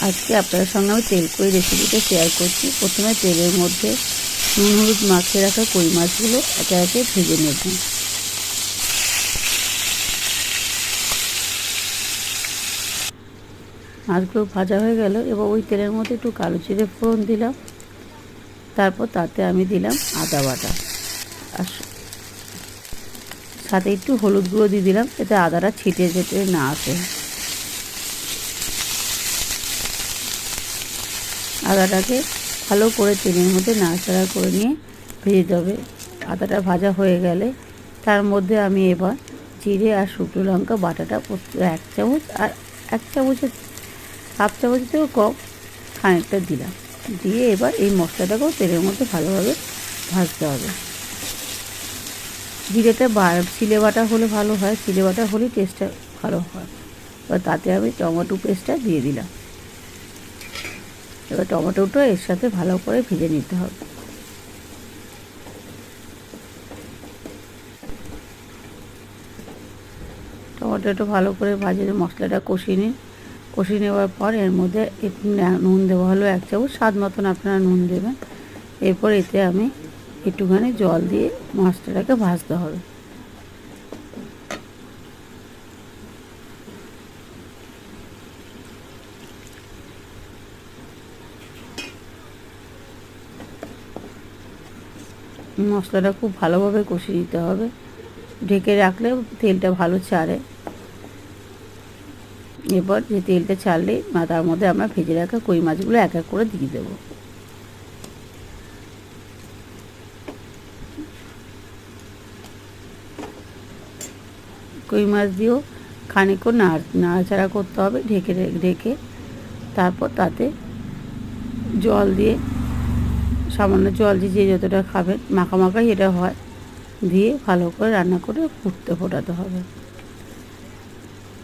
আজকে আপনাদের সঙ্গে আমি তেল কই রেসিপিটা শেয়ার করছি। প্রথমে তেলের মধ্যে নুন হলুদ মাখিয়ে রাখা কই মাছগুলো একে একে ভেজে নেব। মাছগুলো ভাজা হয়ে গেল। এবার ওই তেলের মধ্যে একটু কালো জিরে ফোড়ন দিলাম। তারপর তাতে আমি দিলাম আদা বাটা, আর সাথে একটু হলুদ গুঁড়ো দিয়ে দিলাম, এতে আদাটা ছিটে যেতে না আসে। আদাটাকে ভালো করে তেলের মধ্যে নাড়াচাড়া করে নিয়ে ভেজে দেবে। আদাটা ভাজা হয়ে গেলে তার মধ্যে আমি এবার জিরে আর শুকনো লঙ্কা বাটাটা 1 চামচ আর 1 চামচের হাফ চামচের থেকেও কম খানিকটা দিলাম। দিয়ে এবার এই মশলাটাকেও তেলের মধ্যে ভালোভাবে ভাজতে হবে। জিরেটা সিলে বাটা হলে ভালো হয়, সিলে বাটা হলেই টেস্টটা ভালো হয়। এবার তাতে আমি টমেটো পেস্টটা দিয়ে দিলাম। এবার টমেটোটা এর সাথে ভালো করে ভেজে নিতে হবে। টমেটোটা ভালো করে ভাজে মশলাটা কষিয়ে নেওয়ার পর এর মধ্যে একটু নুন দেওয়া হলো 1 চামচ, স্বাদ মতন আপনারা নুন দেবেন। এরপর এতে আমি একটুখানি জল দিয়ে মাছটাকে ভাজতে হবে। মশলাটা খুব ভালোভাবে কষিয়ে দিতে হবে। ঢেকে রাখলে তেলটা ভালো ছাড়ে। এবার যে তেলটা ছাড়লে তার মধ্যে আমরা ভেজে রাখা কই মাছগুলো এক এক করে দিয়ে দেবো। কই মাছ দিয়েও খানিকক্ষণ নাড়াচাড়া করতে হবে ঢেকে। তারপর তাতে জল দিয়ে, সামান্য জল দিয়ে যে যতটা খাবেন, মাখামাখাই এটা হয়, দিয়ে ভালো করে রান্না করে ফোটাতে হবে।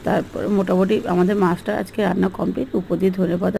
তারপর মোটামুটি আমাদের মাছটা আজকে রান্না কমপ্লিট। উপর দিয়ে ধনেপাতা